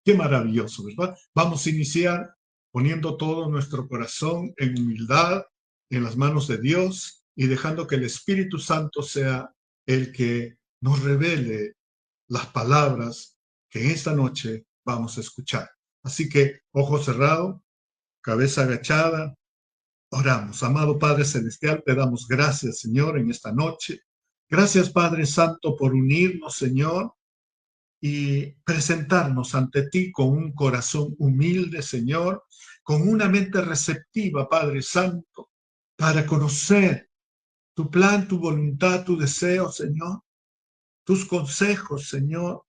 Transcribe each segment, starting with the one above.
Qué maravilloso, ¿verdad? Vamos a iniciar poniendo todo nuestro corazón en humildad en las manos de Dios y dejando que el Espíritu Santo sea el que nos revele las palabras que en esta noche vamos a escuchar. Así que, ojo cerrado, cabeza agachada, oramos. Amado Padre Celestial, te damos gracias, Señor, en esta noche. Gracias, Padre Santo, por unirnos, Señor, y presentarnos ante ti con un corazón humilde, Señor, con una mente receptiva, Padre Santo, para conocer tu plan, tu voluntad, tu deseo, Señor, tus consejos, Señor,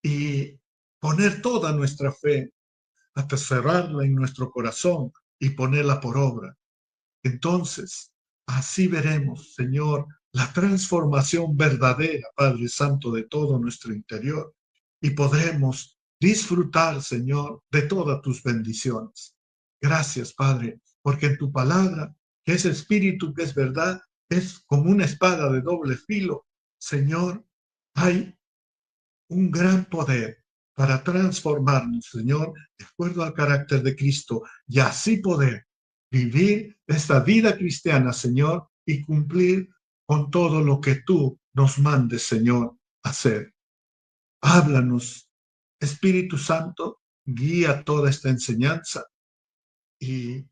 y poner toda nuestra fe, atesorarla en nuestro corazón y ponerla por obra. Entonces, así veremos, Señor, la transformación verdadera, Padre Santo, de todo nuestro interior y podremos disfrutar, Señor, de todas tus bendiciones. Gracias, Padre, porque en tu palabra, que es espíritu, que es verdad, es como una espada de doble filo. Señor, hay un gran poder para transformarnos, Señor, de acuerdo al carácter de Cristo y así poder vivir esta vida cristiana, Señor, y cumplir con todo lo que tú nos mandes, Señor, hacer. Háblanos, Espíritu Santo, guía toda esta enseñanza y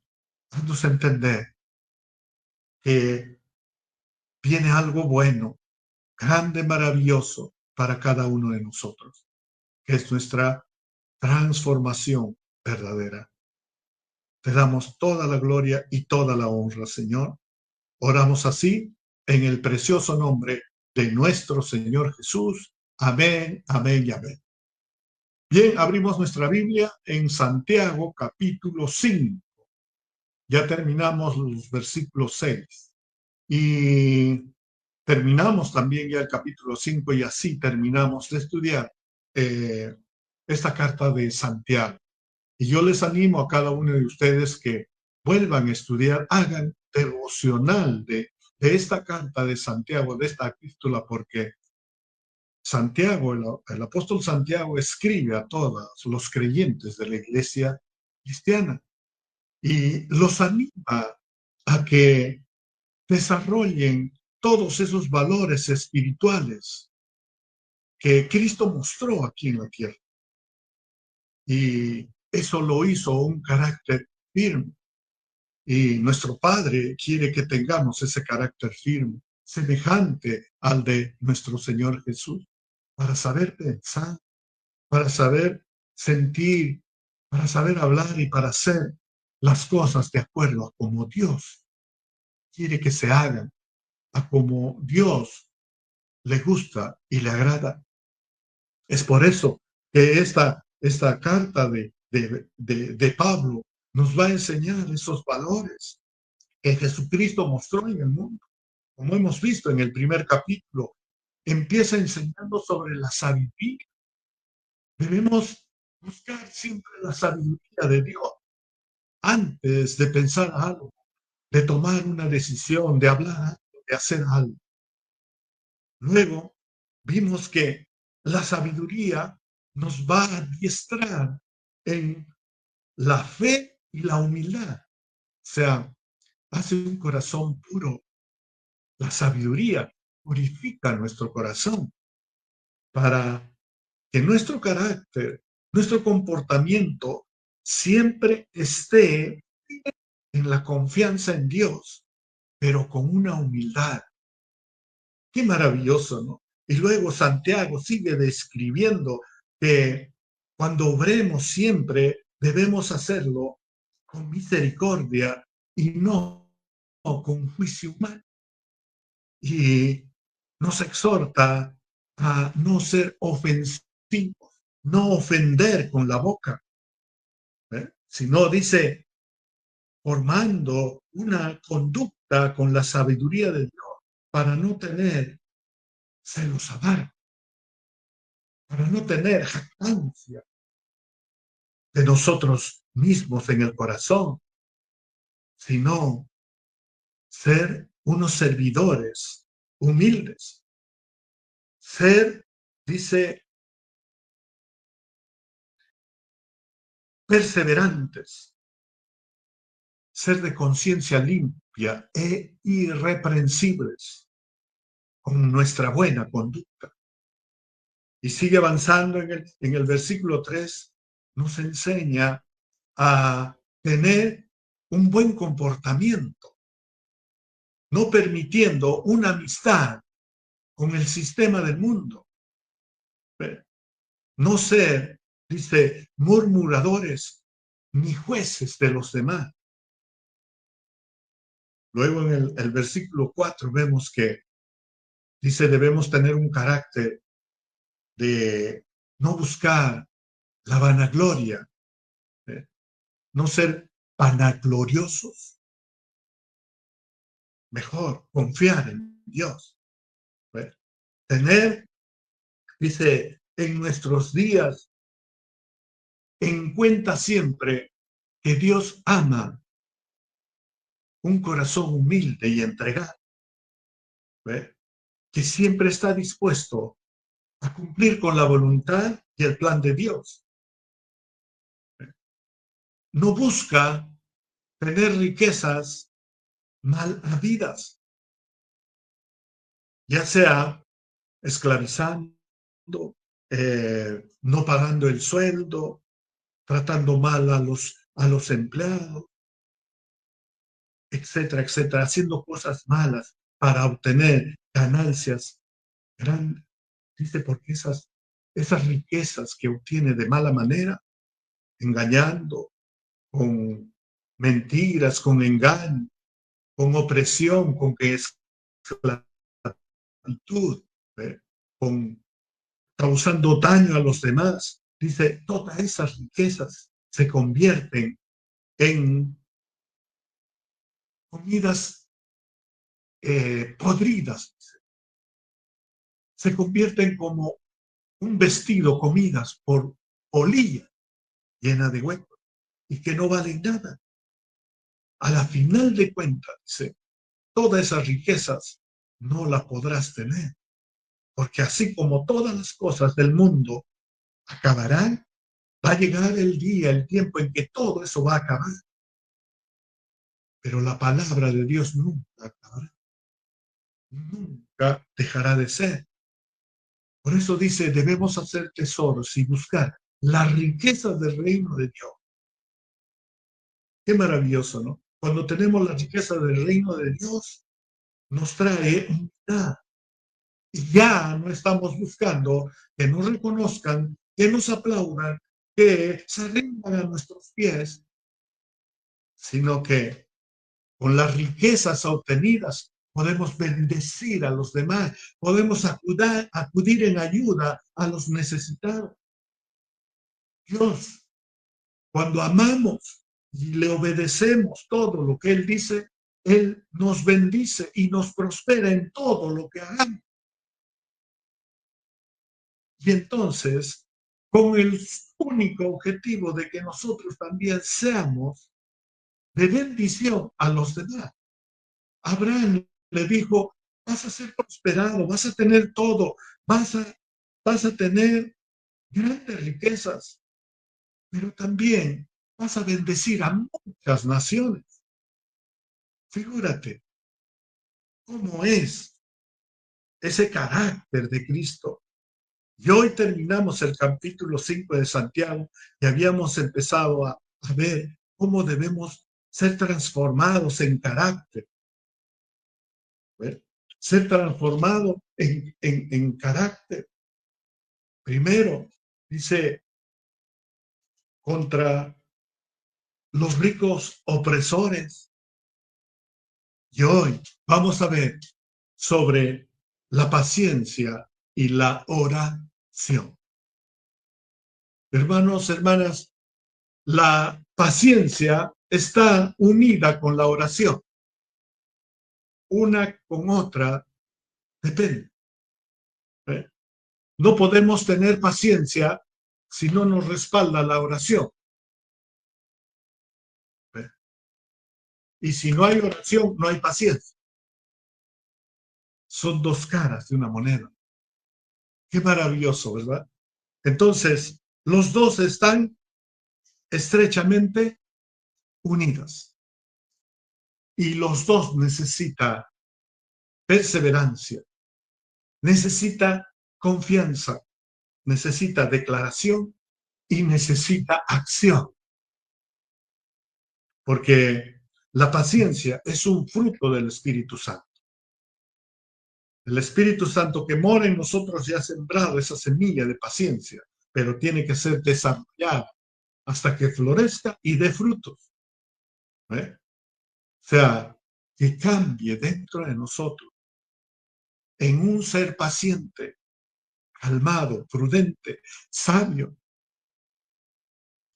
haznos entender que viene algo bueno, grande, maravilloso para cada uno de nosotros, que es nuestra transformación verdadera. Te damos toda la gloria y toda la honra, Señor. Oramos así en el precioso nombre de nuestro Señor Jesús. Amén, amén y amén. Bien, abrimos nuestra Biblia en Santiago capítulo 5. Ya terminamos los versículos 6 y terminamos también ya el capítulo 5 y así terminamos de estudiar eh, esta carta de Santiago. Y yo les animo a cada uno de ustedes que vuelvan a estudiar, hagan devocional de esta carta de Santiago, de esta epístola, porque Santiago, el apóstol Santiago escribe a todos los creyentes de la iglesia cristiana y los anima a que desarrollen todos esos valores espirituales que Cristo mostró aquí en la tierra. Y eso lo hizo un carácter firme. Y nuestro Padre quiere que tengamos ese carácter firme, semejante al de nuestro Señor Jesús, para saber pensar, para saber sentir, para saber hablar y para hacer las cosas de acuerdo a como Dios quiere que se hagan, a como Dios le gusta y le agrada. Es por eso que esta carta de Pablo nos va a enseñar esos valores que Jesucristo mostró en el mundo. Como hemos visto en el primer capítulo, empieza enseñando sobre la sabiduría. Debemos buscar siempre la sabiduría de Dios antes de pensar algo, de tomar una decisión, de hablar algo, de hacer algo. Luego vimos que la sabiduría nos va a adiestrar en la fe y la humildad. O sea, hace un corazón puro. La sabiduría purifica nuestro corazón para que nuestro carácter, nuestro comportamiento siempre esté en la confianza en Dios, pero con una humildad. Qué maravilloso, ¿no? Y luego Santiago sigue describiendo que cuando obremos siempre debemos hacerlo con misericordia y no con juicio humano. Y nos exhorta a no ser ofensivos, no ofender con la boca, sino dice, formando una conducta con la sabiduría de Dios para no tener celos amargos, para no tener jactancia de nosotros mismos en el corazón, sino ser unos servidores humildes. Ser, dice, perseverantes, ser de conciencia limpia e irreprensibles con nuestra buena conducta. Y sigue avanzando en el versículo 3, nos enseña a tener un buen comportamiento, no permitiendo una amistad con el sistema del mundo. No ser, dice, murmuradores ni jueces de los demás. Luego en el versículo 4 vemos que dice, debemos tener un carácter de no buscar la vanagloria, no ser vanagloriosos, mejor confiar en Dios. Tener, dice, en nuestros días en cuenta siempre que Dios ama un corazón humilde y entregado, que siempre está dispuesto a cumplir con la voluntad y el plan de Dios. No busca tener riquezas mal habidas, ya sea esclavizando, no pagando el sueldo, tratando mal a los empleados, etcétera, etcétera, haciendo cosas malas para obtener ganancias grandes. Dice, porque esas riquezas que obtiene de mala manera, engañando, con mentiras, con engaño, con opresión, con esclavitud, con causando daño a los demás. Dice, todas esas riquezas se convierten en comidas podridas. Se convierten como un vestido, comidas por polilla llena de huecos y que no valen nada. A la final de cuentas, dice, todas esas riquezas no las podrás tener, porque así como todas las cosas del mundo acabarán, va a llegar el día, el tiempo en que todo eso va a acabar. Pero la palabra de Dios nunca acabará, nunca dejará de ser. Por eso dice, debemos hacer tesoros y buscar las riquezas del reino de Dios. Qué maravilloso, ¿no? Cuando tenemos la riqueza del reino de Dios, nos trae unidad. Y ya no estamos buscando que nos reconozcan, que nos aplaudan, que se rindan a nuestros pies, sino que con las riquezas obtenidas podemos bendecir a los demás, podemos acudir en ayuda a los necesitados. Dios, cuando amamos y le obedecemos todo lo que Él dice, Él nos bendice y nos prospera en todo lo que hagamos. Y entonces, con el único objetivo de que nosotros también seamos de bendición a los demás. Abraham le dijo, vas a ser prosperado, vas a tener todo, vas a tener grandes riquezas, pero también vas a bendecir a muchas naciones. Figúrate cómo es ese carácter de Cristo. Y hoy terminamos el capítulo 5 de Santiago y habíamos empezado a ver cómo debemos ser transformados en carácter. Ser transformado en carácter. Primero, dice, contra los ricos opresores. Y hoy vamos a ver sobre la paciencia y la oración. Hermanos, hermanas, la paciencia está unida con la oración. Una con otra depende. No podemos tener paciencia si no nos respalda la oración. Y si no hay oración, no hay paciencia. Son dos caras de una moneda. Qué maravilloso, ¿verdad? Entonces, los dos están estrechamente unidas. Y los dos necesitan perseverancia, necesita confianza, necesita declaración y necesita acción. Porque la paciencia es un fruto del Espíritu Santo. El Espíritu Santo que mora en nosotros ya ha sembrado esa semilla de paciencia, pero tiene que ser desarrollada hasta que florezca y dé frutos. ¿Eh? O sea, que cambie dentro de nosotros en un ser paciente, calmado, prudente, sabio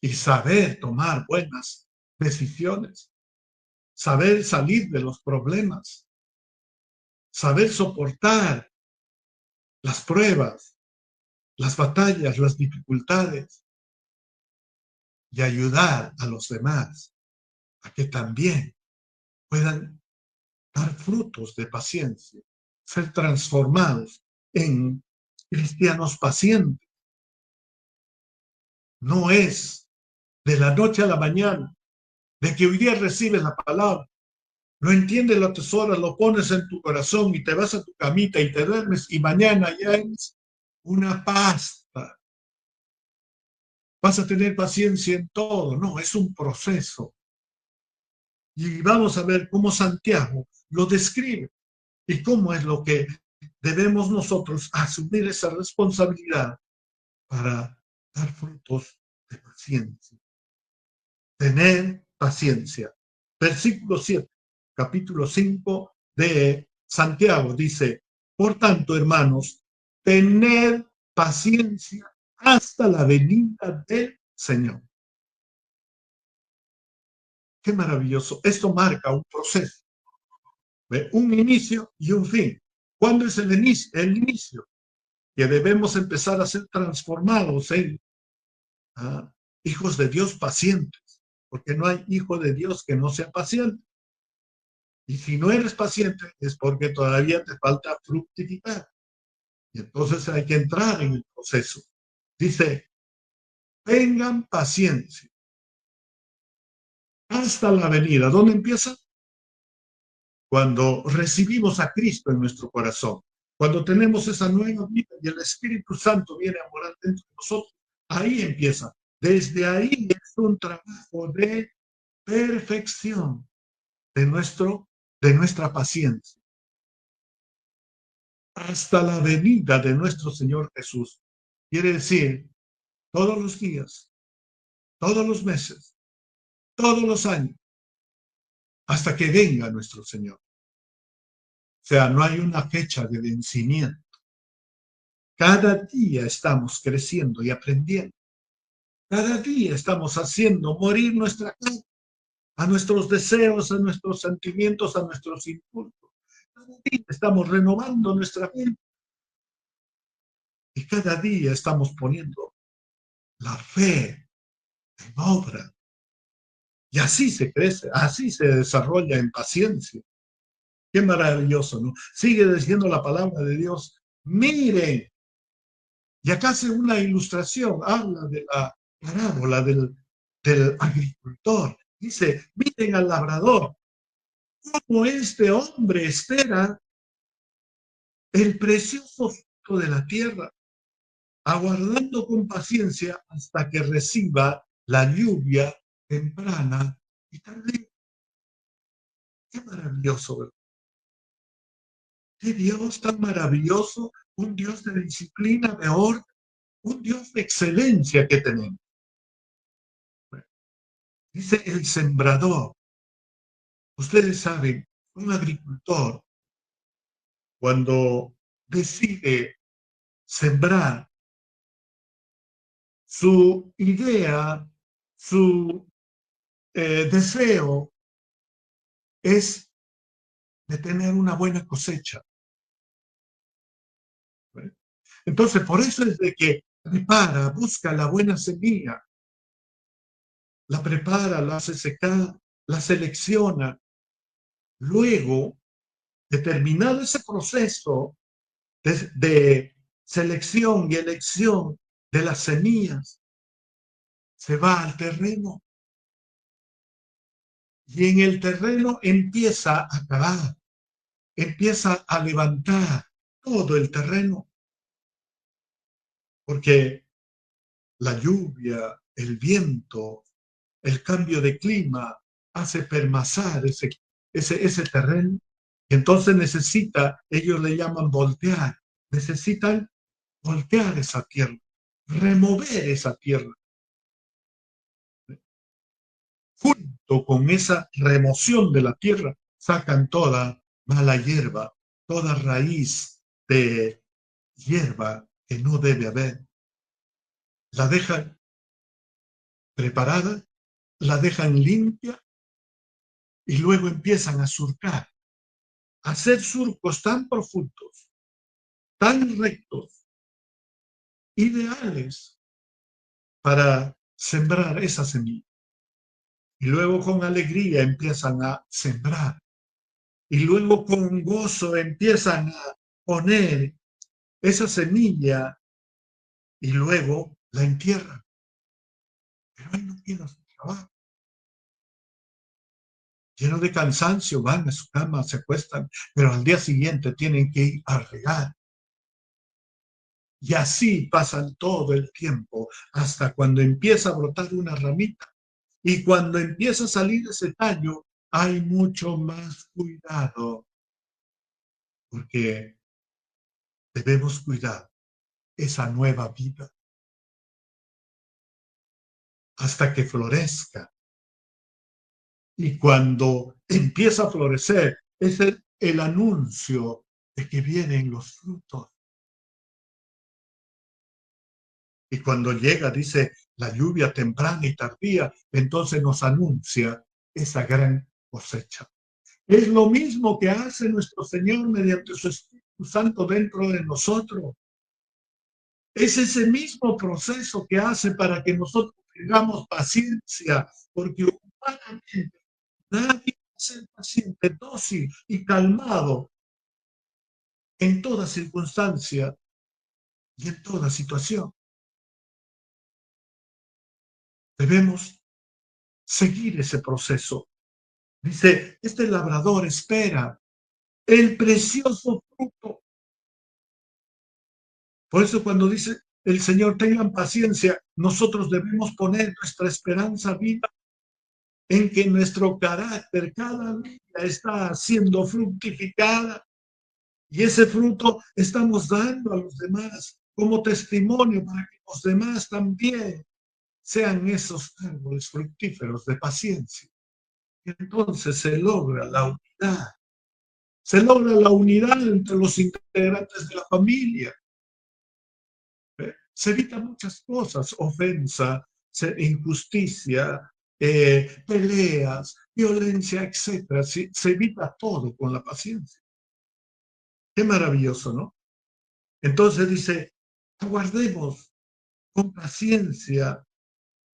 y saber tomar buenas decisiones, saber salir de los problemas, saber soportar las pruebas, las batallas, las dificultades y ayudar a los demás a que también puedan dar frutos de paciencia, ser transformados en cristianos pacientes. No es de la noche a la mañana, de que hoy día recibes la palabra, lo entiendes, lo atesoras, lo pones en tu corazón y te vas a tu camita y te duermes y mañana ya es una pasta. Vas a tener paciencia en todo. No, es un proceso. Y vamos a ver cómo Santiago lo describe y cómo es lo que debemos nosotros asumir esa responsabilidad para dar frutos de paciencia. Tener paciencia. Versículo 7, capítulo 5 de Santiago dice, por tanto, hermanos, tened paciencia hasta la venida del Señor. Qué maravilloso. Esto marca un proceso, un inicio y un fin. ¿Cuándo es el inicio? El inicio, que debemos empezar a ser transformados en hijos de Dios pacientes, porque no hay hijo de Dios que no sea paciente. Y si no eres paciente es porque todavía te falta fructificar. Y entonces hay que entrar en el proceso. Dice, tengan paciencia hasta la venida. ¿Dónde empieza? Cuando recibimos a Cristo en nuestro corazón, cuando tenemos esa nueva vida y el Espíritu Santo viene a morar dentro de nosotros, ahí empieza. Desde ahí es un trabajo de perfección de nuestra paciencia hasta la venida de nuestro Señor Jesús. Quiere decir, todos los días, todos los meses, todos los años, hasta que venga nuestro Señor. O sea, no hay una fecha de vencimiento. Cada día estamos creciendo y aprendiendo. Cada día estamos haciendo morir nuestra carne, a nuestros deseos, a nuestros sentimientos, a nuestros impulsos. Cada día estamos renovando nuestra mente. Y cada día estamos poniendo la fe en obra. Y así se crece, así se desarrolla en paciencia. Qué maravilloso, ¿no? Sigue diciendo la palabra de Dios. Miren. Y acá hace una ilustración, habla de la parábola del agricultor. Dice, miren al labrador, cómo este hombre espera el precioso fruto de la tierra, aguardando con paciencia hasta que reciba la lluvia temprana y tardía. Qué maravilloso, ¿verdad? Qué Dios tan maravilloso, un Dios de disciplina, de orden, un Dios de excelencia que tenemos. Dice el sembrador. Ustedes saben, un agricultor, cuando decide sembrar, su idea, su deseo es de tener una buena cosecha. Entonces, por eso es de que prepara, busca la buena semilla, la prepara, la hace secar, la selecciona. Luego, determinado ese proceso de selección y elección de las semillas, se va al terreno y en el terreno empieza a cavar, empieza a levantar todo el terreno, porque la lluvia, el viento, el cambio de clima hace permasar ese terreno. Y entonces necesita, ellos le llaman voltear, necesitan voltear esa tierra, remover esa tierra. Junto con esa remoción de la tierra, sacan toda mala hierba, toda raíz de hierba que no debe haber. La dejan preparada, la dejan limpia y luego empiezan a surcar, a hacer surcos tan profundos, tan rectos, ideales para sembrar esa semilla. Y luego con alegría empiezan a sembrar. Y luego con gozo empiezan a poner esa semilla y luego la entierran. Pero ahí no queda su trabajo. Lleno de cansancio, van a su cama, se acuestan, pero al día siguiente tienen que ir a regar. Y así pasan todo el tiempo hasta cuando empieza a brotar una ramita. Y cuando empieza a salir ese tallo, hay mucho más cuidado, porque debemos cuidar esa nueva vida hasta que florezca. Y cuando empieza a florecer, es el anuncio de que vienen los frutos. Y cuando llega, dice, la lluvia temprana y tardía, entonces nos anuncia esa gran cosecha. Es lo mismo que hace nuestro Señor mediante su Espíritu Santo dentro de nosotros. Es ese mismo proceso que hace para que nosotros tengamos paciencia, porque humanamente nadie va a ser paciente, dócil y calmado en toda circunstancia y en toda situación. Debemos seguir ese proceso. Dice, este labrador espera el precioso fruto. Por eso cuando dice el Señor, tengan paciencia, nosotros debemos poner nuestra esperanza viva en que nuestro carácter cada día está siendo fructificada y ese fruto estamos dando a los demás como testimonio para que los demás también sean esos árboles fructíferos de paciencia. Y entonces se logra la unidad entre los integrantes de la familia. Se evitan muchas cosas, ofensa, injusticia, peleas, violencia, etcétera. Se evita todo con la paciencia. Qué maravilloso, ¿no? Entonces dice, aguardemos con paciencia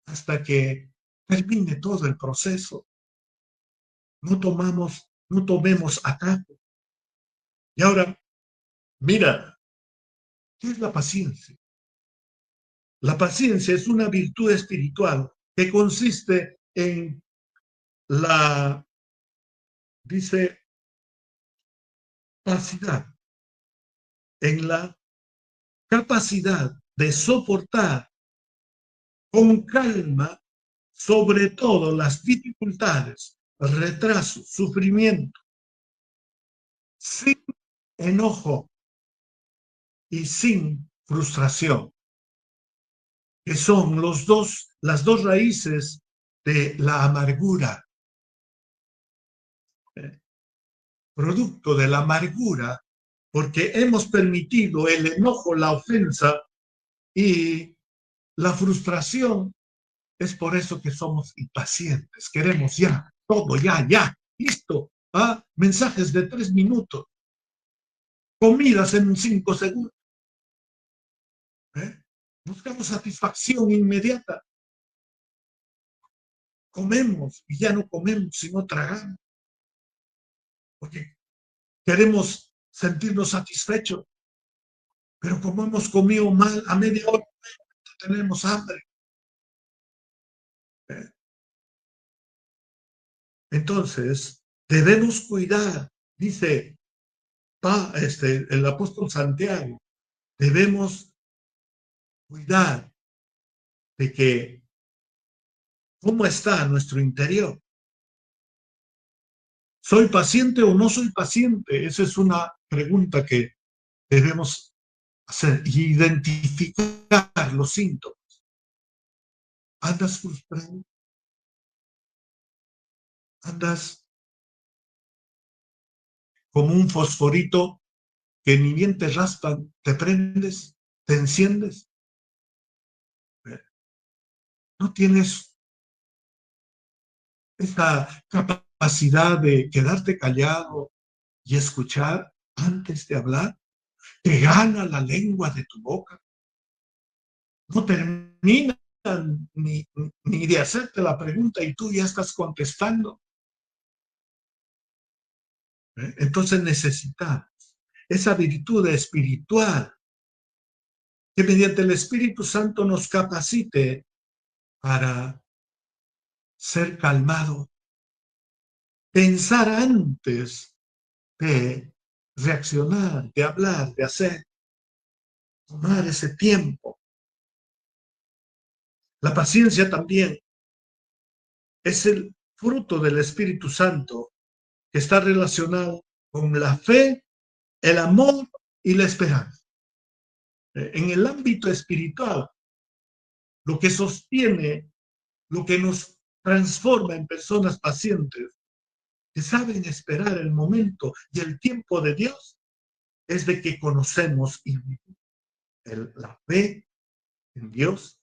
hasta que termine todo el proceso. No tomemos ataque. Y ahora, mira, ¿qué es la paciencia? La paciencia es una virtud espiritual que consiste en dice, en la capacidad de soportar con calma sobre todo las dificultades, retrasos, sufrimiento, sin enojo y sin frustración, que son las dos raíces de la amargura. Producto de la amargura, porque hemos permitido el enojo, la ofensa y la frustración. Es por eso que somos impacientes, queremos ya, todo ya, listo. Mensajes de 3 minutos, comidas en 5 segundos. Buscamos satisfacción inmediata. Comemos y ya no comemos, sino tragamos. Porque queremos sentirnos satisfechos. Pero como hemos comido mal, a media hora tenemos hambre. ¿eh? Entonces, debemos cuidar, dice el apóstol Santiago, debemos cuidar de que cómo está nuestro interior. ¿Soy paciente o no soy paciente? Esa es una pregunta que debemos hacer y identificar los síntomas. ¿Andas frustrado? ¿Andas como un fosforito que ni bien te raspan, te prendes, te enciendes? ¿No tienes esa capacidad de quedarte callado y escuchar antes de hablar? ¿Te gana la lengua de tu boca? No terminan ni de hacerte la pregunta y tú ya estás contestando. Entonces necesitamos esa virtud espiritual que mediante el Espíritu Santo nos capacite para ser calmado, pensar antes de reaccionar, de hablar, de hacer, tomar ese tiempo. La paciencia también es el fruto del Espíritu Santo que está relacionado con la fe, el amor y la esperanza. En el ámbito espiritual, lo que sostiene, lo que nos transforma en personas pacientes, que saben esperar el momento y el tiempo de Dios, es de que conocemos y la fe en Dios,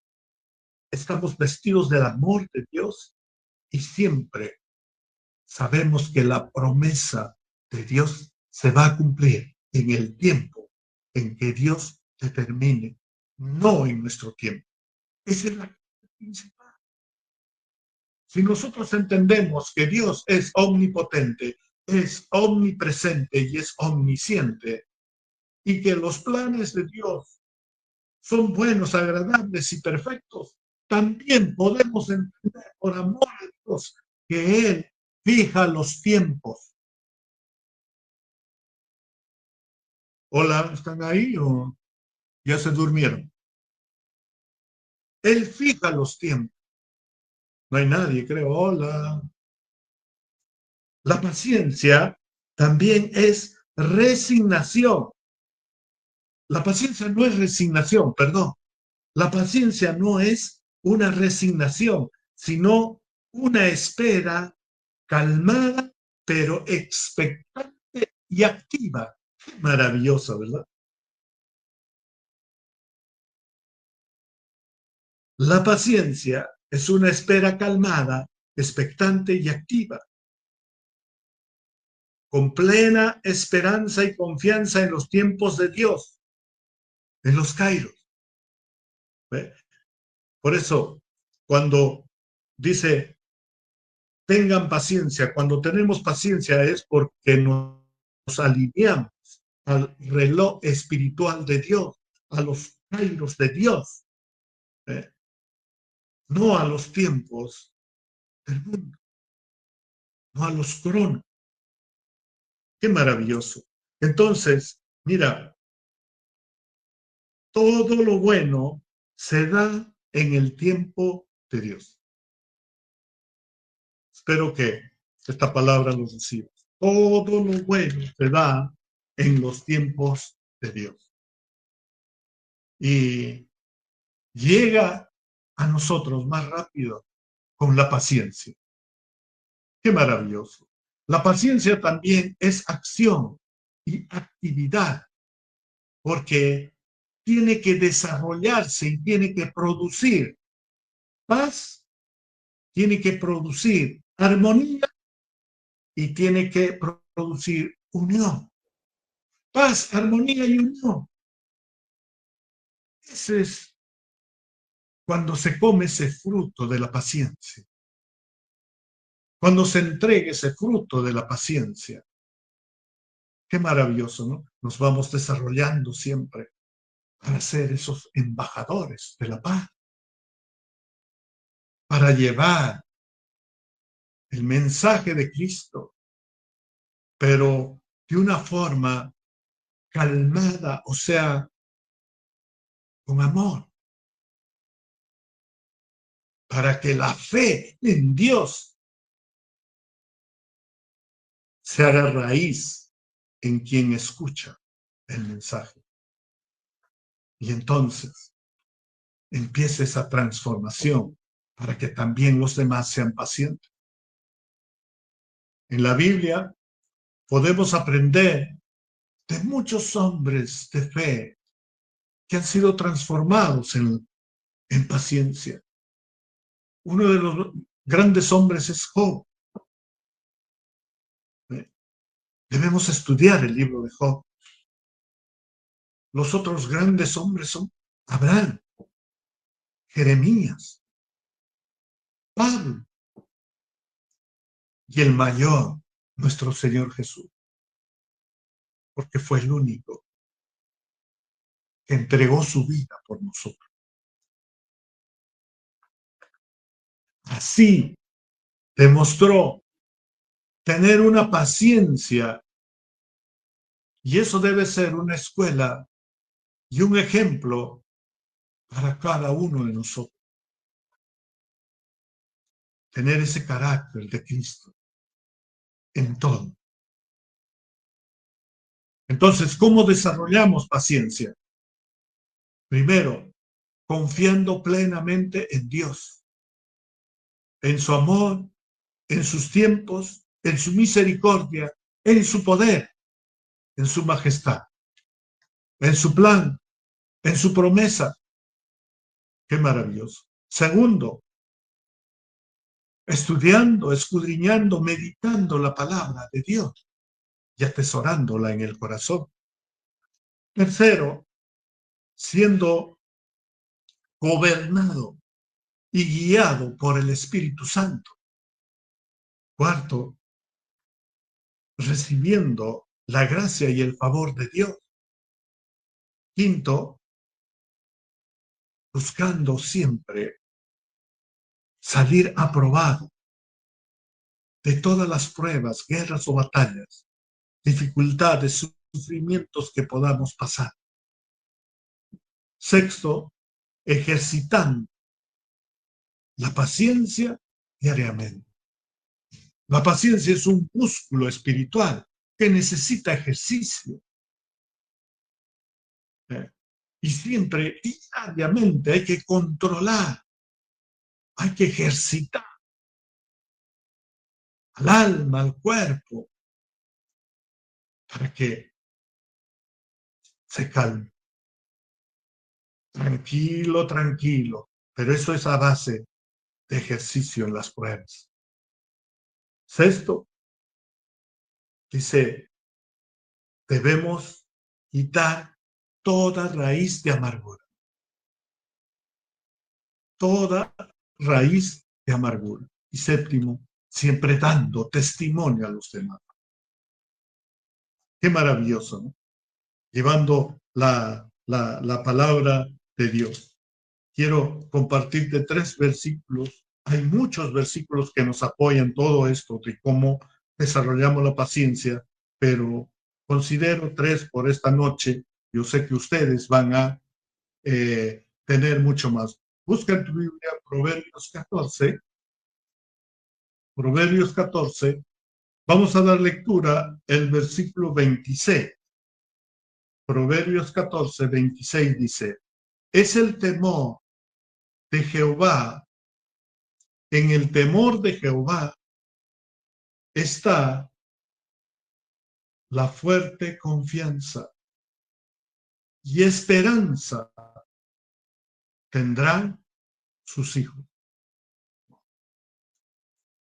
estamos vestidos del amor de Dios y siempre sabemos que la promesa de Dios se va a cumplir en el tiempo en que Dios determine, no en nuestro tiempo. Esa es la principal. Si nosotros entendemos que Dios es omnipotente, es omnipresente y es omnisciente, y que los planes de Dios son buenos, agradables y perfectos, también podemos entender, por amor a Dios, que Él fija los tiempos. Hola, ¿están ahí o ya se durmieron? Él fija los tiempos. No hay nadie, creo. Hola. La paciencia también es resignación. La paciencia no es resignación, perdón. La paciencia no es una resignación, sino una espera calmada, pero expectante y activa. Maravilloso, ¿verdad? La paciencia es una espera calmada, expectante y activa, con plena esperanza y confianza en los tiempos de Dios, en los kairos. ¿Ve? Por eso, cuando dice, tengan paciencia, cuando tenemos paciencia es porque nos alineamos al reloj espiritual de Dios, a los kairos de Dios, ¿eh? No a los tiempos del mundo, no a los cronos. Qué maravilloso. Entonces, mira, todo lo bueno se da en el tiempo de Dios. Espero que esta palabra lo reciba. Todo lo bueno se da en los tiempos de Dios. Y llega a nosotros más rápido con la paciencia. Qué maravilloso. La paciencia también es acción y actividad, porque tiene que desarrollarse y tiene que producir paz, tiene que producir armonía y tiene que producir unión. Paz, armonía y unión. Ese es cuando se come ese fruto de la paciencia. Cuando se entregue ese fruto de la paciencia. Qué maravilloso, ¿no? Nos vamos desarrollando siempre para ser esos embajadores de la paz. para llevar el mensaje de Cristo, pero de una forma calmada, o sea, con amor, para que la fe en Dios se haga raíz en quien escucha el mensaje. Y entonces empieza esa transformación para que también los demás sean pacientes. En la Biblia podemos aprender de muchos hombres de fe que han sido transformados en paciencia. Uno de los grandes hombres es Job. Debemos estudiar el libro de Job. Los otros grandes hombres son Abraham, Jeremías, Pablo y el mayor, nuestro Señor Jesús, porque fue el único que entregó su vida por nosotros. Así demostró tener una paciencia, y eso debe ser una escuela y un ejemplo para cada uno de nosotros. Tener ese carácter de Cristo en todo. Entonces, ¿cómo desarrollamos paciencia? Primero, confiando plenamente en Dios, en su amor, en sus tiempos, en su misericordia, en su poder, en su majestad, en su plan, en su promesa. Qué maravilloso. Segundo, estudiando, escudriñando, meditando la palabra de Dios y atesorándola en el corazón. Tercero, siendo gobernado y guiado por el Espíritu Santo. Cuarto, recibiendo la gracia y el favor de Dios. Quinto, buscando siempre salir aprobado de todas las pruebas, guerras o batallas, dificultades, sufrimientos que podamos pasar. Sexto, ejercitando la paciencia diariamente. La paciencia es un músculo espiritual que necesita ejercicio. Y siempre, diariamente, hay que controlar, hay que ejercitar al alma, al cuerpo, para que se calme. Tranquilo, tranquilo. Pero eso es a base de ejercicio en las pruebas. Sexto, dice, debemos quitar toda raíz de amargura. Toda raíz de amargura. Y séptimo, siempre dando testimonio a los demás. Qué maravilloso, ¿no? Llevando la palabra de Dios. Quiero compartirte 3 versículos. Hay muchos versículos que nos apoyan todo esto de cómo desarrollamos la paciencia, pero considero 3 por esta noche. Yo sé que ustedes van a tener mucho más. Busca en tu Biblia Proverbios 14. Proverbios 14. Vamos a dar lectura el versículo 26. Proverbios 14, 26 dice, es el temor de Jehová, en el temor de Jehová está la fuerte confianza y esperanza tendrán sus hijos.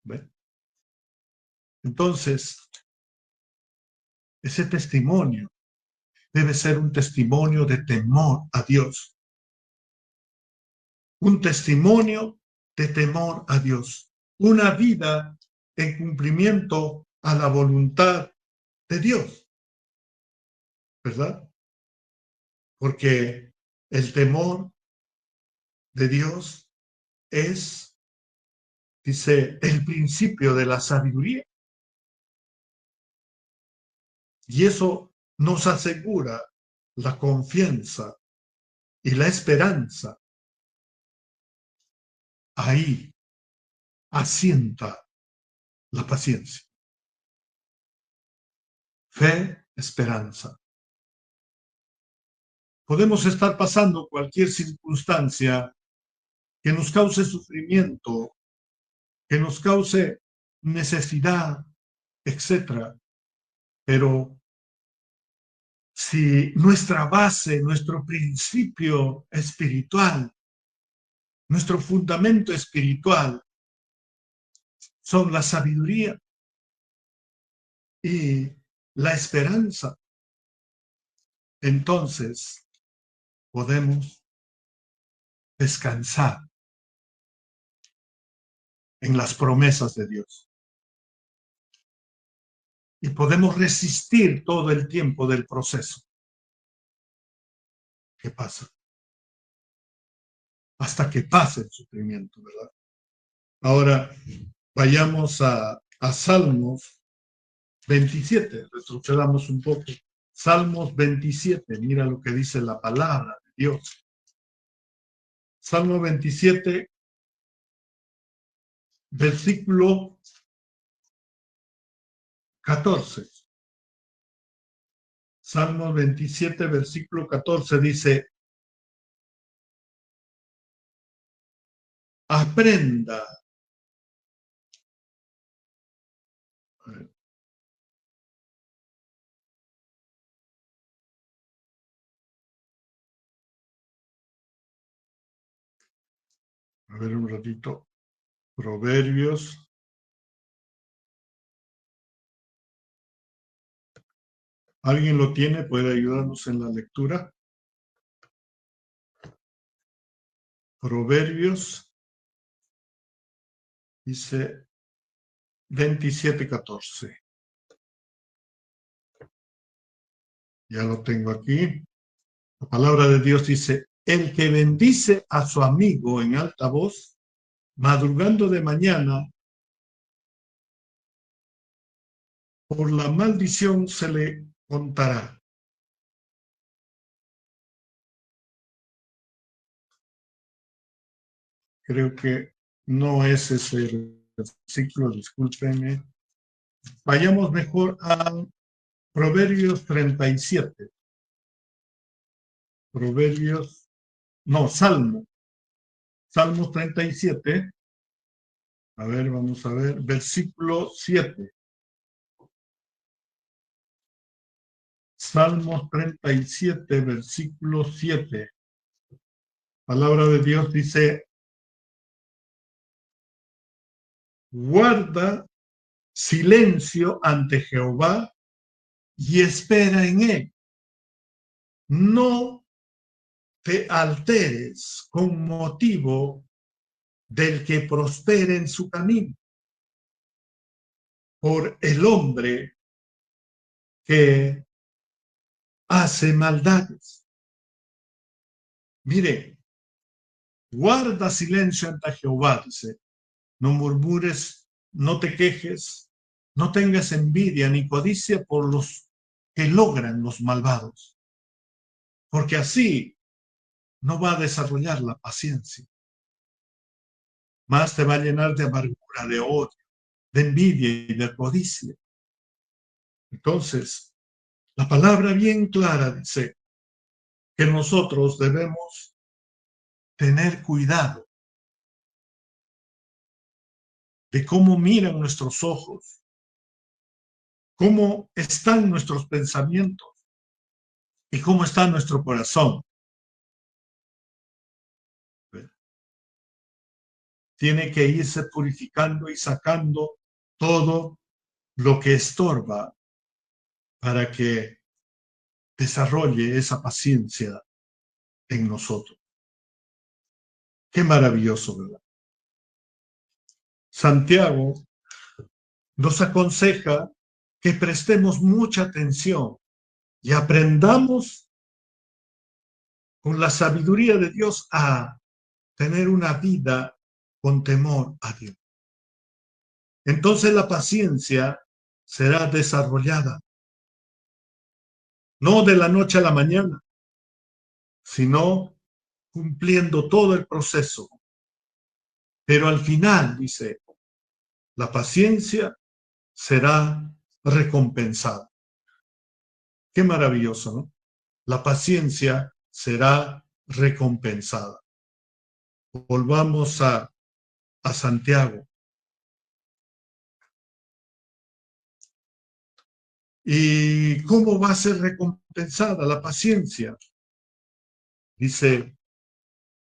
¿Ven? Entonces, ese testimonio debe ser un testimonio de temor a Dios. Un testimonio de temor a Dios. Una vida en cumplimiento a la voluntad de Dios. ¿Verdad? Porque el temor de Dios es dice, el principio de la sabiduría. Y eso nos asegura la confianza y la esperanza. Ahí asienta la paciencia. Fe, esperanza. Podemos estar pasando cualquier circunstancia que nos cause sufrimiento, que nos cause necesidad, etcétera. Pero si nuestra base, nuestro principio espiritual, nuestro fundamento espiritual son la sabiduría y la esperanza, entonces podemos descansar en las promesas de Dios. Y podemos resistir todo el tiempo del proceso. ¿Qué pasa? Hasta que pase el sufrimiento, ¿verdad? Ahora, vayamos a Salmos 27, retrocedamos un poco. Salmos 27, mira lo que dice la palabra de Dios. Salmo 27, versículo 14. Salmo 27, versículo 14 dice, aprenda. A ver un ratito. Proverbios. ¿Alguien lo tiene? ¿Puede ayudarnos en la lectura? Proverbios. Dice 27:14. Ya lo tengo aquí. La palabra de Dios dice, el que bendice a su amigo en alta voz, madrugando de mañana, por la maldición se le contará. Creo que no es ese versículo, discúlpenme. Vayamos mejor a Proverbios 37. Proverbios, no, Salmo. Salmos 37. A ver, vamos a ver, versículo 7. Salmos 37, versículo 7. Palabra de Dios dice, guarda silencio ante Jehová y espera en él. No te alteres con motivo del que prospere en su camino, por el hombre que hace maldades. Mire, guarda silencio ante Jehová, dice, no murmures, no te quejes, no tengas envidia ni codicia por los que logran los malvados, porque así no va a desarrollar la paciencia, más te va a llenar de amargura, de odio, de envidia y de codicia. Entonces, la palabra bien clara dice que nosotros debemos tener cuidado de cómo miran nuestros ojos, cómo están nuestros pensamientos y cómo está nuestro corazón. Tiene que irse purificando y sacando todo lo que estorba para que desarrolle esa paciencia en nosotros. Qué maravilloso, ¿verdad? Santiago nos aconseja que prestemos mucha atención y aprendamos con la sabiduría de Dios a tener una vida con temor a Dios. Entonces la paciencia será desarrollada, no de la noche a la mañana, sino cumpliendo todo el proceso. Pero al final, dice, la paciencia será recompensada. Qué maravilloso, ¿no? La paciencia será recompensada. Volvamos a Santiago. ¿Y cómo va a ser recompensada la paciencia? Dice,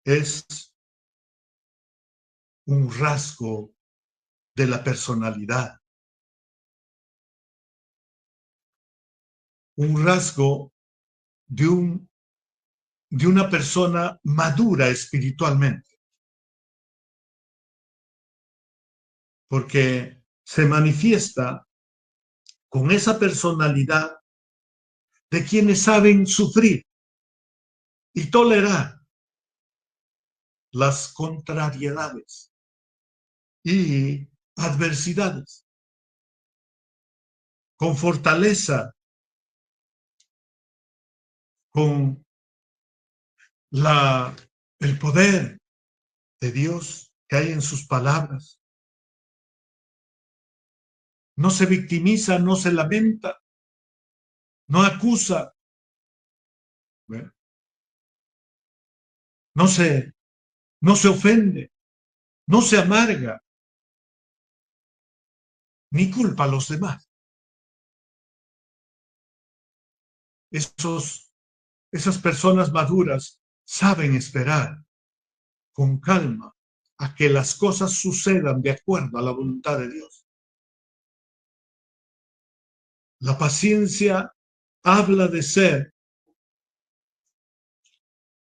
es un rasgo de la personalidad, un rasgo de, de una persona madura espiritualmente, porque se manifiesta con esa personalidad de quienes saben sufrir y tolerar las contrariedades y adversidades con fortaleza, con el poder de Dios que hay en sus palabras. No se victimiza, no se lamenta, no acusa, no se, no se ofende, no se amarga, ni culpa a los demás. Esas personas maduras saben esperar con calma a que las cosas sucedan de acuerdo a la voluntad de Dios. La paciencia habla de ser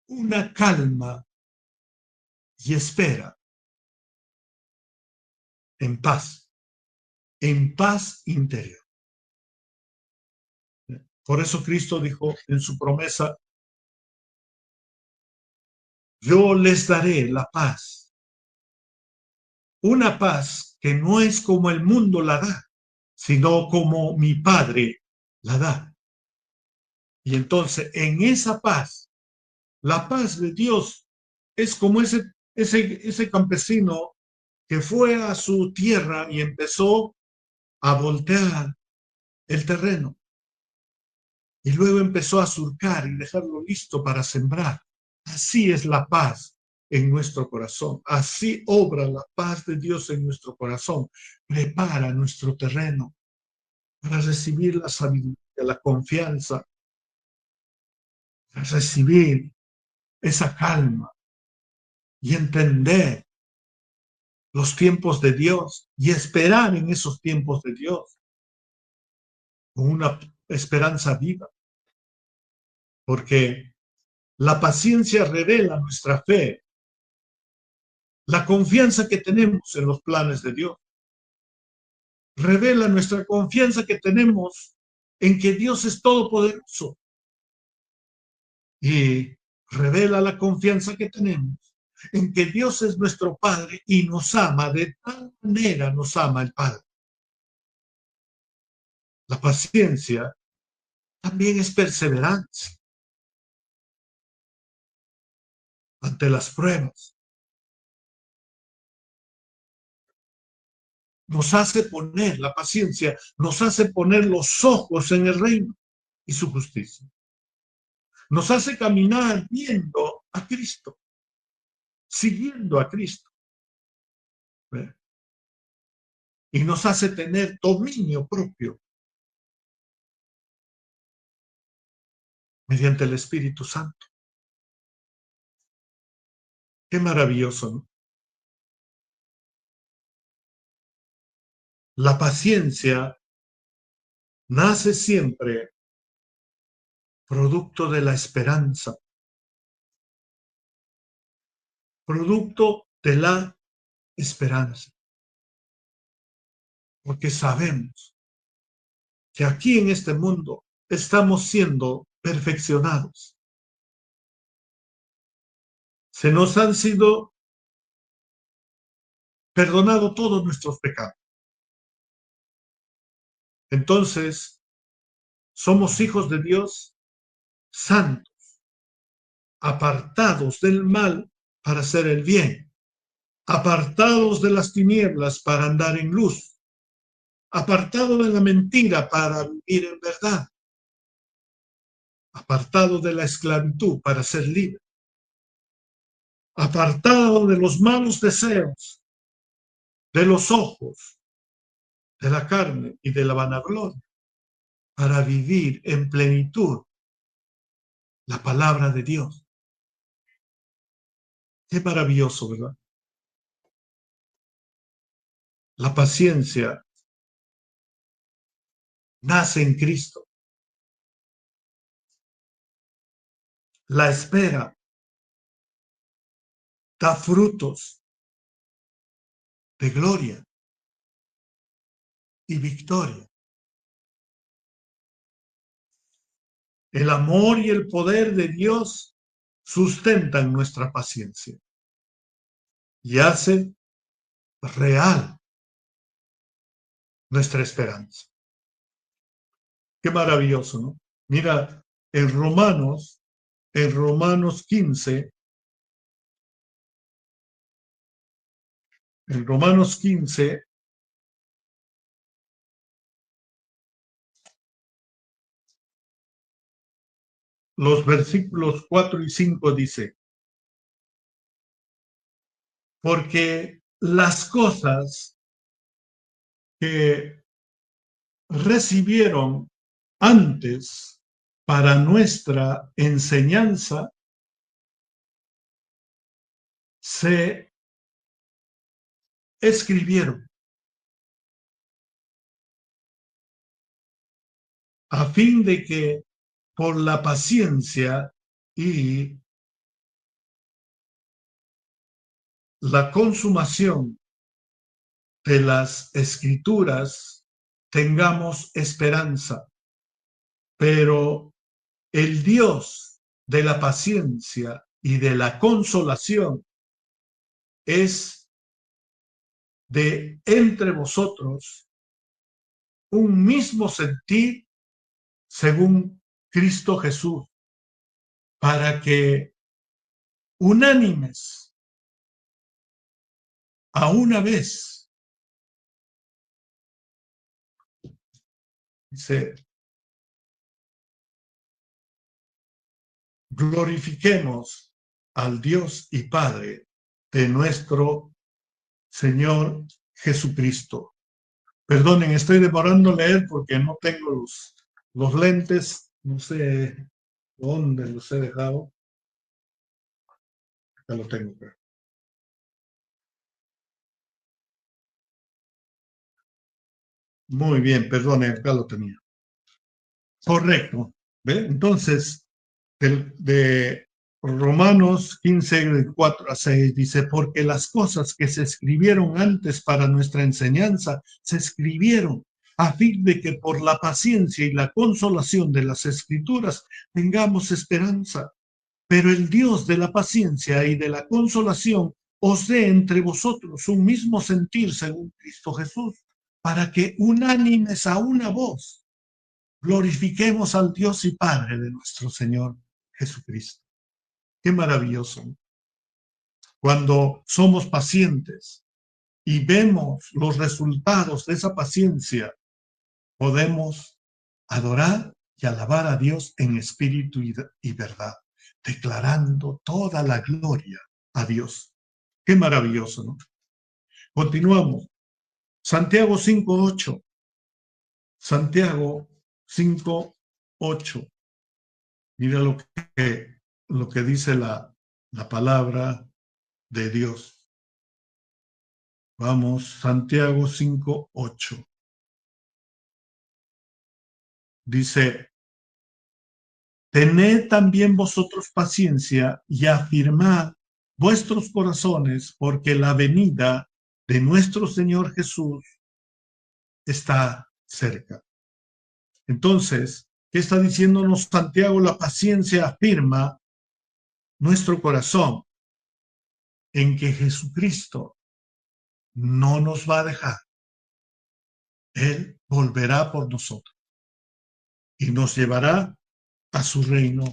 una calma y espera en paz interior. Por eso Cristo dijo en su promesa, yo les daré la paz. Una paz que no es como el mundo la da, sino como mi Padre la da. Y entonces en esa paz, la paz de Dios es como ese campesino que fue a su tierra y empezó a voltear el terreno. Y luego empezó a surcar y dejarlo listo para sembrar. Así es la paz en nuestro corazón. Así obra la paz de Dios en nuestro corazón. Prepara nuestro terreno para recibir la sabiduría, la confianza, para recibir esa calma y entender los tiempos de Dios y esperar en esos tiempos de Dios con una esperanza viva. Porque la paciencia revela nuestra fe, la confianza que tenemos en los planes de Dios. Revela nuestra confianza que tenemos en que Dios es todopoderoso. Y revela la confianza que tenemos en que Dios es nuestro Padre y nos ama de tal manera, nos ama el Padre. La paciencia también es perseverancia ante las pruebas. Nos hace poner, la paciencia nos hace poner los ojos en el reino y su justicia. Nos hace caminar viendo a Cristo, siguiendo a Cristo. Y nos hace tener dominio propio mediante el Espíritu Santo. Qué maravilloso, ¿no? La paciencia nace siempre producto de la esperanza, producto de la esperanza, porque sabemos que aquí en este mundo estamos siendo perfeccionados. Se nos han sido perdonados todos nuestros pecados. Entonces, somos hijos de Dios santos, apartados del mal para hacer el bien, apartados de las tinieblas para andar en luz, apartados de la mentira para vivir en verdad, apartados de la esclavitud para ser libre, apartados de los malos deseos, de los ojos, de la carne y de la vanagloria, para vivir en plenitud la palabra de Dios. Qué maravilloso, ¿verdad? La paciencia nace en Cristo. La espera da frutos de gloria y victoria. El amor y el poder de Dios sustentan nuestra paciencia y hacen real nuestra esperanza. Qué maravilloso, ¿no? Mira, en Romanos 15, los versículos 4 y 5 dice, porque las cosas que recibieron antes para nuestra enseñanza se escribieron a fin de que por la paciencia y la consumación de las escrituras tengamos esperanza. Pero el Dios de la paciencia y de la consolación es de entre vosotros un mismo sentir según Cristo Jesús, para que unánimes a una vez, dice, glorifiquemos al Dios y Padre de nuestro Señor Jesucristo. Perdonen, estoy demorando a leer porque no tengo los lentes, no sé dónde los he dejado. Acá lo tengo. Muy bien, perdonen, acá lo tenía. Correcto. ¿Ve? Entonces, de Romanos 15, de 4 a 6, dice, porque las cosas que se escribieron antes para nuestra enseñanza, se escribieron a fin de que por la paciencia y la consolación de las escrituras tengamos esperanza. Pero el Dios de la paciencia y de la consolación os dé entre vosotros un mismo sentir según Cristo Jesús, para que unánimes a una voz glorifiquemos al Dios y Padre de nuestro Señor Jesucristo. Qué maravilloso. Cuando somos pacientes y vemos los resultados de esa paciencia, podemos adorar y alabar a Dios en espíritu y verdad, declarando toda la gloria a Dios. Qué maravilloso, ¿no? Continuamos. Santiago 5:8. Santiago 5:8. Mira lo que dice la palabra de Dios. Vamos, Santiago 5:8. Dice, tened también vosotros paciencia y afirmad vuestros corazones, porque la venida de nuestro Señor Jesús está cerca. Entonces, ¿qué está diciéndonos Santiago? La paciencia afirma nuestro corazón en que Jesucristo no nos va a dejar. Él volverá por nosotros y nos llevará a su reino.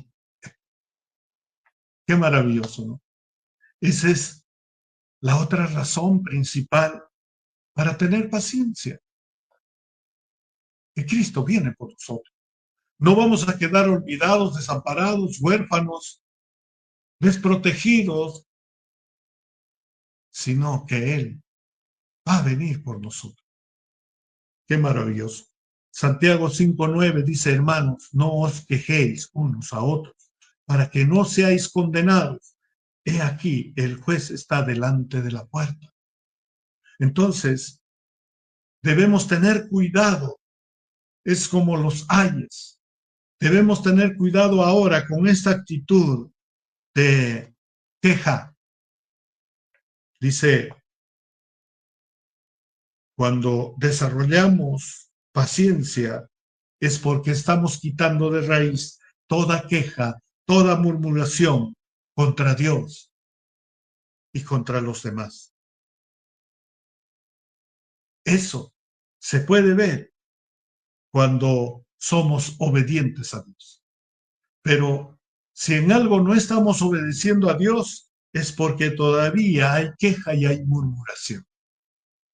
Qué maravilloso, ¿no? Esa es la otra razón principal para tener paciencia, que Cristo viene por nosotros. No vamos a quedar olvidados, desamparados, huérfanos, desprotegidos, sino que Él va a venir por nosotros. Qué maravilloso. Santiago 5:9 dice, hermanos, no os quejéis unos a otros, para que no seáis condenados. He aquí, el juez está delante de la puerta. Entonces, debemos tener cuidado. Es como los ayes. Debemos tener cuidado ahora con esta actitud de queja. Dice, cuando desarrollamos paciencia, es porque estamos quitando de raíz toda queja, toda murmuración contra Dios y contra los demás. Eso se puede ver cuando somos obedientes a Dios. Pero si en algo no estamos obedeciendo a Dios, es porque todavía hay queja y hay murmuración.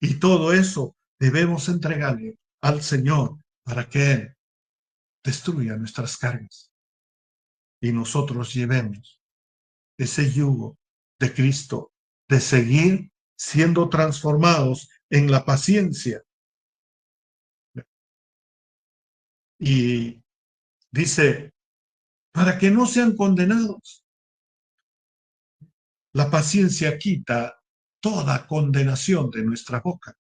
Y todo eso debemos entregarle al Señor para que Él destruya nuestras cargas y nosotros llevemos ese yugo de Cristo, de seguir siendo transformados en la paciencia. Y dice, para que no sean condenados. La paciencia quita toda condenación de nuestra boca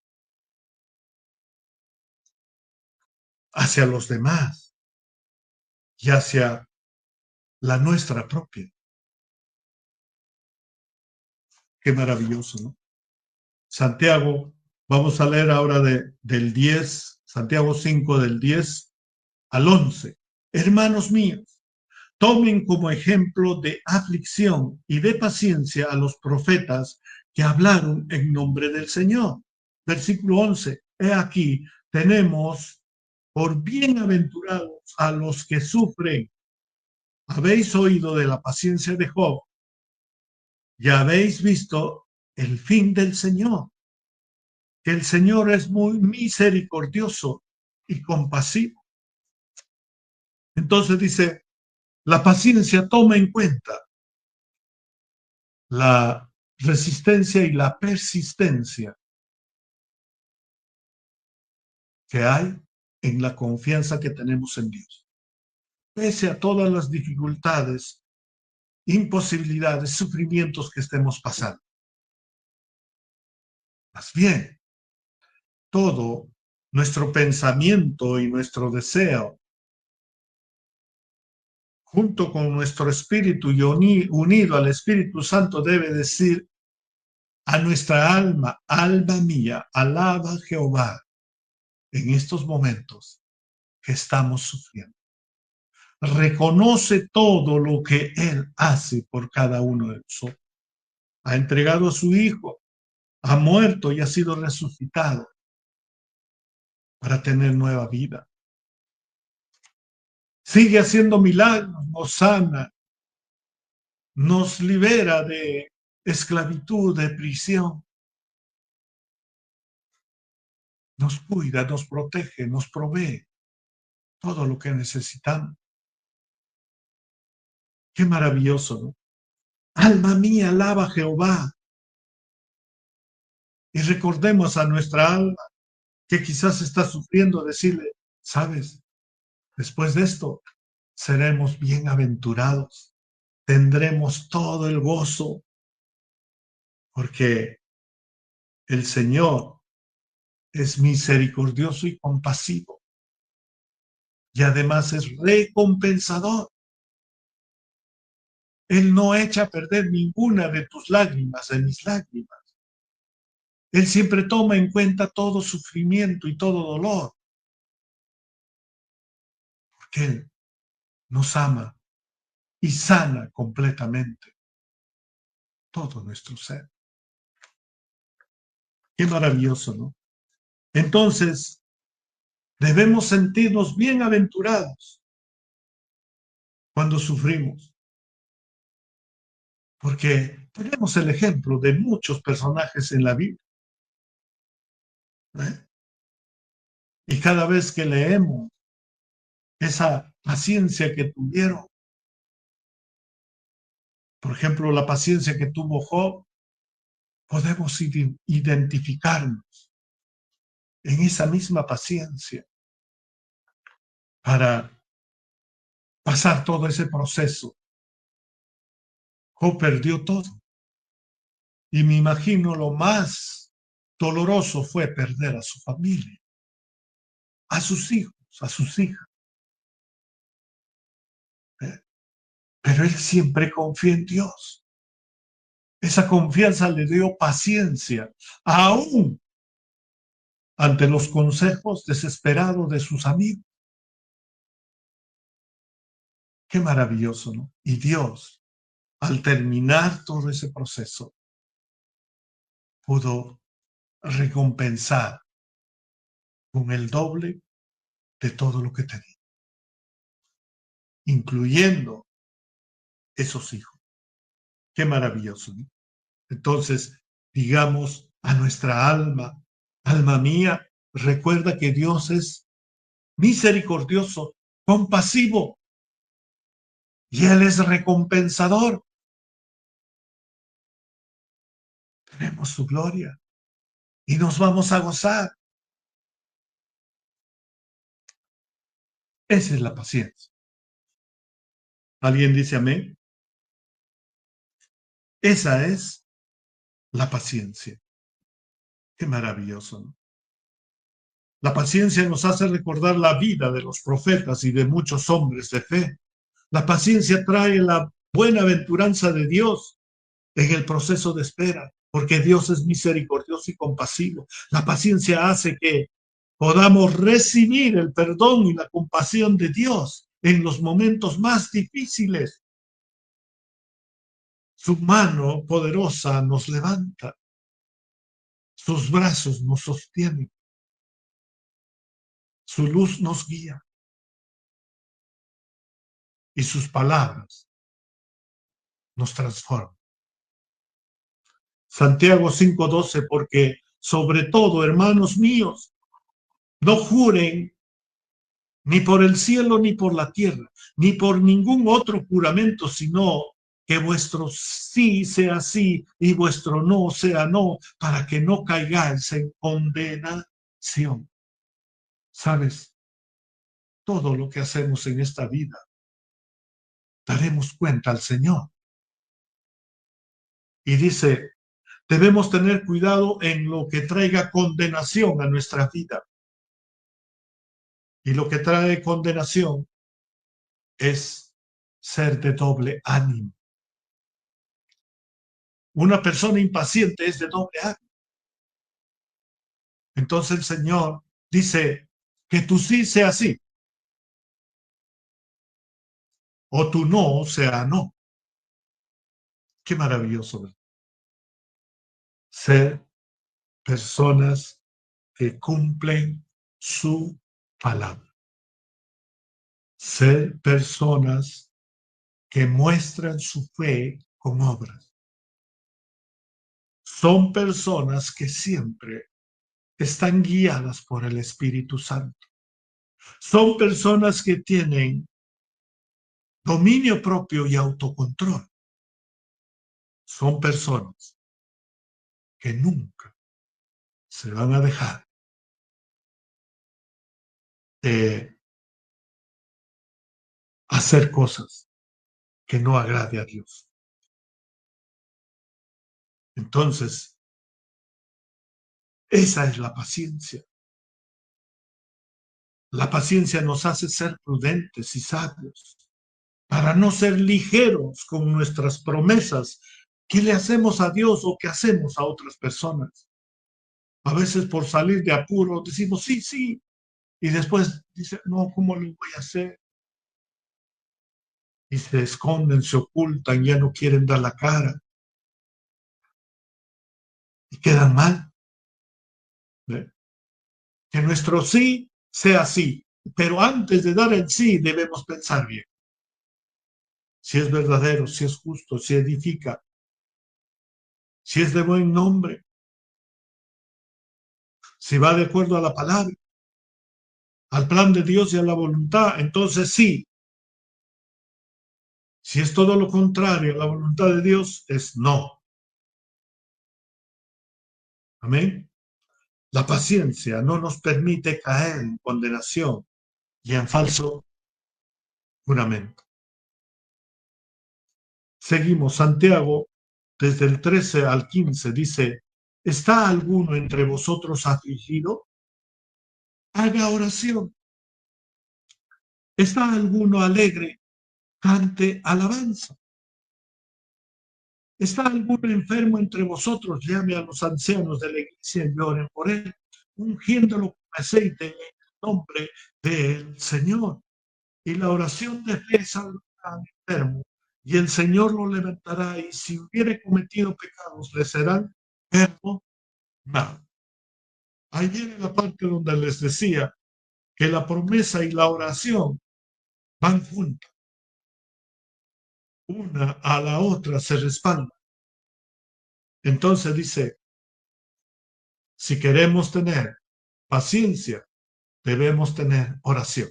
hacia los demás y hacia la nuestra propia. Qué maravilloso, ¿no? Santiago, vamos a leer ahora del 10, Santiago 5 del 10 al 11. Hermanos míos, tomen como ejemplo de aflicción y de paciencia a los profetas que hablaron en nombre del Señor. Versículo 11. He aquí, tenemos por bienaventurados a los que sufren. Habéis oído de la paciencia de Job, ya habéis visto el fin del Señor, que el Señor es muy misericordioso y compasivo. Entonces dice, la paciencia toma en cuenta la resistencia y la persistencia que hay en la confianza que tenemos en Dios. Pese a todas las dificultades, imposibilidades, sufrimientos que estemos pasando. Más bien, todo nuestro pensamiento y nuestro deseo, junto con nuestro espíritu y unido al Espíritu Santo, debe decir a nuestra alma, alma mía, alaba a Jehová en estos momentos que estamos sufriendo. Reconoce todo lo que Él hace por cada uno de nosotros. Ha entregado a su Hijo, ha muerto y ha sido resucitado para tener nueva vida. Sigue haciendo milagros, nos sana, nos libera de esclavitud, de prisión. Nos cuida, nos protege, nos provee todo lo que necesitamos. Qué maravilloso, ¿no? Alma mía, alaba a Jehová. Y recordemos a nuestra alma que quizás está sufriendo, decirle, sabes, después de esto seremos bienaventurados, tendremos todo el gozo, porque el Señor es misericordioso y compasivo, y además es recompensador. Él no echa a perder ninguna de tus lágrimas, de mis lágrimas. Él siempre toma en cuenta todo sufrimiento y todo dolor, porque Él nos ama y sana completamente todo nuestro ser. Qué maravilloso, ¿no? Entonces, Debemos sentirnos bienaventurados cuando sufrimos, porque tenemos el ejemplo de muchos personajes en la Biblia, ¿eh? Y cada vez que leemos esa paciencia que tuvieron, por ejemplo, la paciencia que tuvo Job, podemos identificarnos en esa misma paciencia para pasar todo ese proceso. Job perdió todo. Y me imagino lo más doloroso fue perder a su familia, a sus hijos, a sus hijas. Pero él siempre confió en Dios. Esa confianza le dio paciencia, aún ante los consejos desesperados de sus amigos. Qué maravilloso, ¿no? Y Dios, al terminar todo ese proceso, pudo recompensar con el doble de todo lo que tenía, incluyendo esos hijos. Qué maravilloso, ¿no? Entonces, digamos a nuestra alma, alma mía, recuerda que Dios es misericordioso, compasivo, y Él es recompensador. Tenemos su gloria y nos vamos a gozar. Esa es la paciencia. ¿Alguien dice amén? Esa es la paciencia. Qué maravilloso, ¿no? La paciencia nos hace recordar la vida de los profetas y de muchos hombres de fe. La paciencia trae la buena aventuranza de Dios en el proceso de espera, porque Dios es misericordioso y compasivo. La paciencia hace que podamos recibir el perdón y la compasión de Dios en los momentos más difíciles. Su mano poderosa nos levanta, sus brazos nos sostienen, su luz nos guía y sus palabras nos transforman. Santiago 5:12, porque sobre todo, hermanos míos, no juren ni por el cielo ni por la tierra, ni por ningún otro juramento, sino que vuestro sí sea sí y vuestro no sea no, para que no caigáis en condenación. ¿Sabes? Todo lo que hacemos en esta vida, daremos cuenta al Señor. Y dice, debemos tener cuidado en lo que traiga condenación a nuestra vida. Y lo que trae condenación es ser de doble ánimo. Una persona impaciente es de doble ánimo. Entonces el Señor dice que tu sí sea sí o tu no sea no. Qué maravilloso, ¿verdad? Ser personas que cumplen su palabra. Ser personas que muestran su fe con obras. Son personas que siempre están guiadas por el Espíritu Santo. Son personas que tienen dominio propio y autocontrol. Son personas que nunca se van a dejar de hacer cosas que no agrade a Dios. Entonces, esa es la paciencia. La paciencia nos hace ser prudentes y sabios para no ser ligeros con nuestras promesas que le hacemos a Dios o que hacemos a otras personas. A veces por salir de apuro decimos sí, sí, y después dice, no, ¿cómo lo voy a hacer? Y se esconden, se ocultan, ya no quieren dar la cara y quedan mal. ¿Ve? Que nuestro sí sea sí. Pero antes de dar el sí, debemos pensar bien. Si es verdadero, si es justo, si edifica, si es de buen nombre, si va de acuerdo a la palabra, al plan de Dios y a la voluntad, entonces sí. Si es todo lo contrario a la voluntad de Dios, es no. Amén. La paciencia no nos permite caer en condenación y en falso juramento. Seguimos. Santiago, desde el 13 al 15, dice: ¿Está alguno entre vosotros afligido? Haga oración. ¿Está alguno alegre? Cante alabanza. ¿Está alguno enfermo entre vosotros? Llame a los ancianos de la iglesia y oren por él, ungiéndolo con aceite en el nombre del Señor. Y la oración de fe salvará al enfermo, y el Señor lo levantará, y si hubiere cometido pecados, le serán perdonados. Ahí viene la parte donde les decía que la promesa y la oración van juntas, una a la otra se respaldan. Entonces dice, si queremos tener paciencia, debemos tener oración.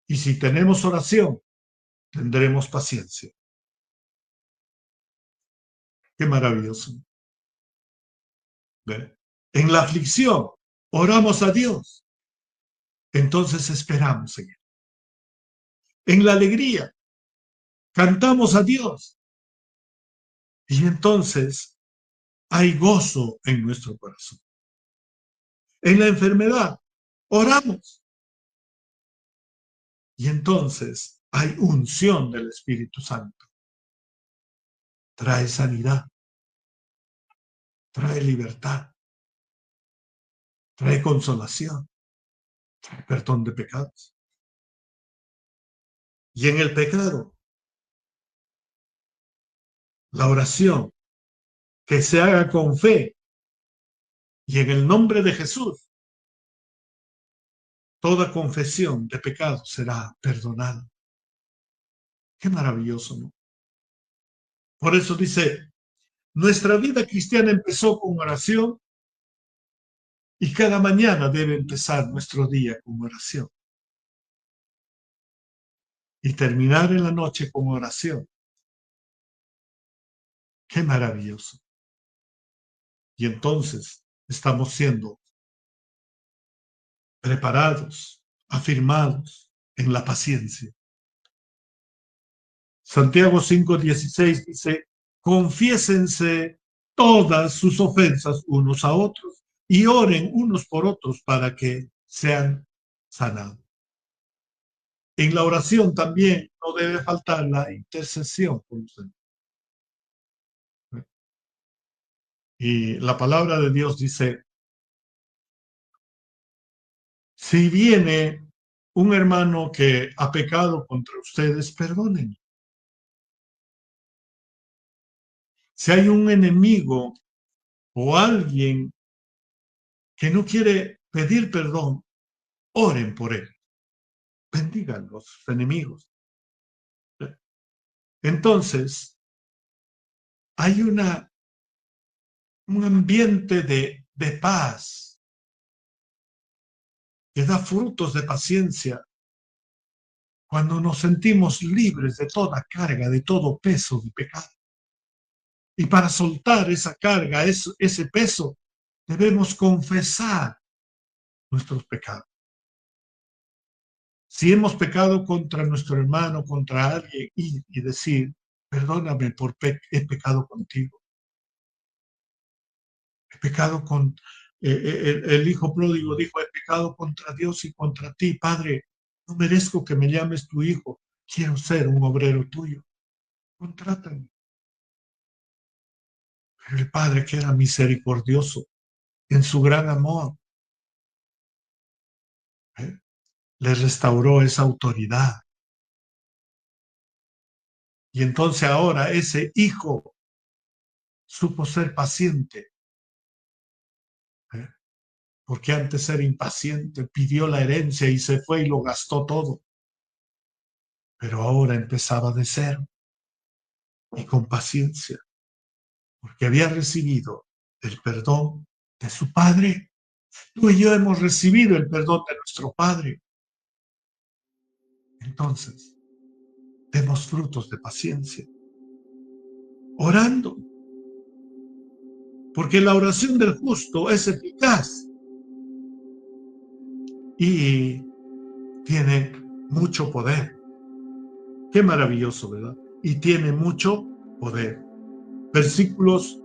Y si tenemos oración, tendremos paciencia. Qué maravilloso. ¿Ve? En la aflicción, oramos a Dios. Entonces esperamos en Él. En la alegría, cantamos a Dios. Y entonces hay gozo en nuestro corazón. En la enfermedad, oramos. Y entonces hay unción del Espíritu Santo. Trae sanidad, trae libertad, trae consolación, trae perdón de pecados. Y en el pecado, la oración que se haga con fe y en el nombre de Jesús, toda confesión de pecado será perdonada. Qué maravilloso, ¿no? Por eso dice, nuestra vida cristiana empezó con oración y cada mañana debe empezar nuestro día con oración y terminar en la noche con oración. Qué maravilloso. Y entonces estamos siendo preparados, afirmados en la paciencia. Santiago 5:16 dice, confiésense todas sus ofensas unos a otros y oren unos por otros para que sean sanados. En la oración también no debe faltar la intercesión por los demás. Y la palabra de Dios dice, si viene un hermano que ha pecado contra ustedes, perdonen. Si hay un enemigo o alguien que no quiere pedir perdón, oren por él. Bendigan los enemigos. Entonces, hay un ambiente de paz que da frutos de paciencia cuando nos sentimos libres de toda carga, de todo peso de pecado. Y para soltar esa carga, ese peso, debemos confesar nuestros pecados. Si hemos pecado contra nuestro hermano, contra alguien, y decir, perdóname por he pecado contigo. He pecado con... el hijo pródigo dijo, he pecado contra Dios y contra ti, Padre. No merezco que me llames tu hijo. Quiero ser un obrero tuyo. Contrátame. Pero el Padre, que era misericordioso en su gran amor, ¿eh? le restauró esa autoridad. Y entonces ahora ese hijo supo ser paciente, ¿eh? porque antes era impaciente, pidió la herencia y se fue y lo gastó todo. Pero ahora empezaba de cero y con paciencia, porque había recibido el perdón de su Padre. Tú y yo hemos recibido el perdón de nuestro Padre. Entonces, demos frutos de paciencia, orando, porque la oración del justo es eficaz y tiene mucho poder. Qué maravilloso, ¿verdad? Y tiene mucho poder. Versículos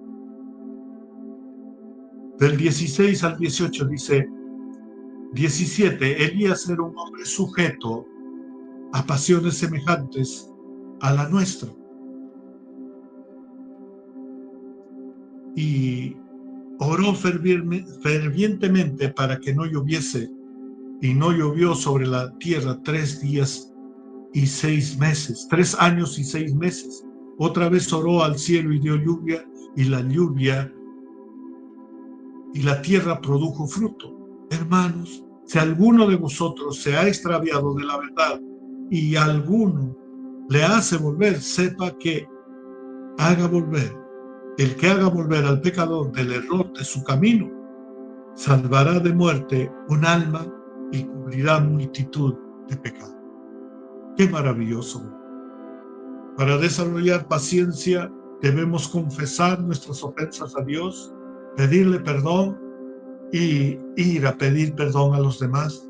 del 16 al 18 dice: 17. Elías era un hombre sujeto a pasiones semejantes a la nuestra. Y oró fervientemente para que no lloviese, y no llovió sobre la tierra 3 días y 6 meses, 3 años y 6 meses. Otra vez oró al cielo y dio lluvia, y la tierra produjo fruto. Hermanos, si alguno de vosotros se ha extraviado de la verdad y alguno le hace volver, sepa que el que haga volver al pecador del error de su camino, salvará de muerte un alma y cubrirá multitud de pecados. Qué maravilloso. Para desarrollar paciencia debemos confesar nuestras ofensas a Dios, pedirle perdón y ir a pedir perdón a los demás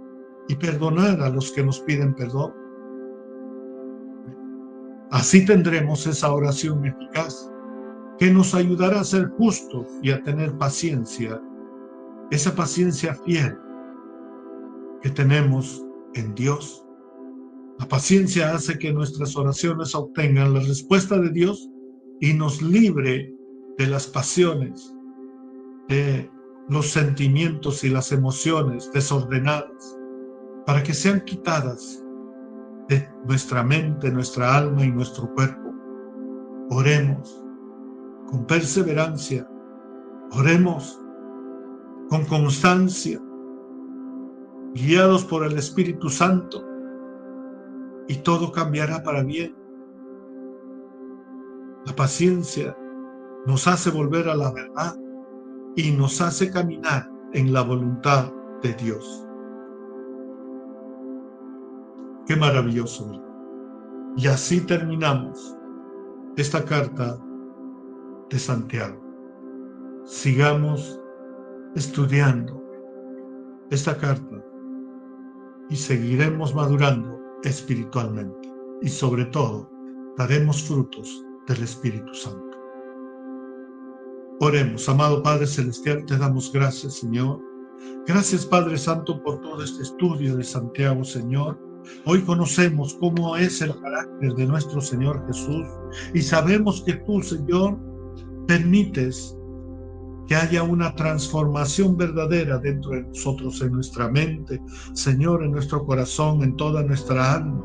y perdonar a los que nos piden perdón. Así tendremos esa oración eficaz que nos ayudará a ser justos y a tener paciencia, esa paciencia fiel que tenemos en Dios. La paciencia hace que nuestras oraciones obtengan la respuesta de Dios y nos libre de las pasiones, de los sentimientos y las emociones desordenadas, para que sean quitadas de nuestra mente, nuestra alma y nuestro cuerpo. Oremos con perseverancia, oremos con constancia, guiados por el Espíritu Santo, y todo cambiará para bien. La paciencia nos hace volver a la verdad y nos hace caminar en la voluntad de Dios. Qué maravilloso. Y así terminamos esta carta de Santiago. Sigamos estudiando esta carta y seguiremos madurando espiritualmente, y sobre todo daremos frutos del Espíritu Santo. Oremos. Amado Padre Celestial, te damos gracias, Señor. Gracias, Padre Santo, por todo este estudio de Santiago, Señor. Hoy conocemos cómo es el carácter de nuestro Señor Jesús y sabemos que tú, Señor, permites que haya una transformación verdadera dentro de nosotros, en nuestra mente, Señor, en nuestro corazón, en toda nuestra alma.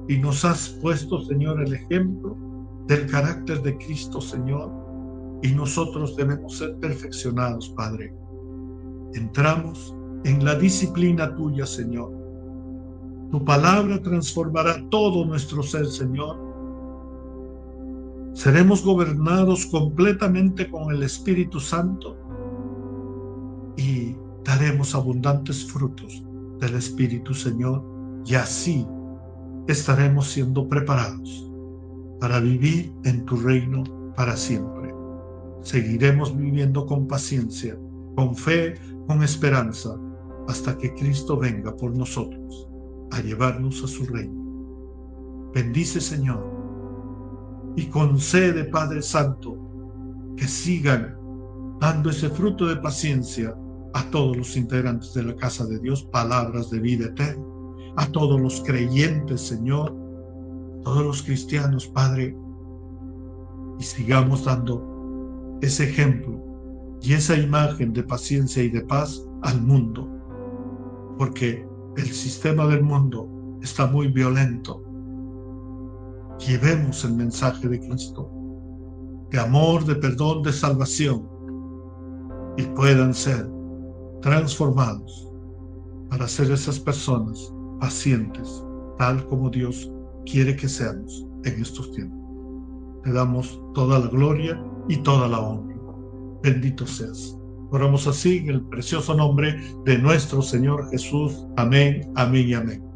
Y nos has puesto, Señor, el ejemplo del carácter de Cristo, Señor. Y nosotros debemos ser perfeccionados, Padre. Entramos en la disciplina tuya, Señor. Tu palabra transformará todo nuestro ser, Señor. Seremos gobernados completamente con el Espíritu Santo y daremos abundantes frutos del Espíritu, Señor. Y así estaremos siendo preparados para vivir en tu reino para siempre. Seguiremos viviendo con paciencia, con fe, con esperanza, hasta que Cristo venga por nosotros a llevarnos a su reino. Bendice, Señor, y concede, Padre Santo, que sigan dando ese fruto de paciencia a todos los integrantes de la casa de Dios, palabras de vida eterna, a todos los creyentes, Señor, todos los cristianos, Padre, y sigamos dando ese ejemplo y esa imagen de paciencia y de paz al mundo, porque el sistema del mundo está muy violento. Llevemos el mensaje de Cristo, de amor, de perdón, de salvación, y puedan ser transformados para ser esas personas pacientes, tal como Dios quiere que seamos en estos tiempos. Te damos toda la gloria y toda la honra. Bendito seas. Oramos así en el precioso nombre de nuestro Señor Jesús. Amén, amén y amén.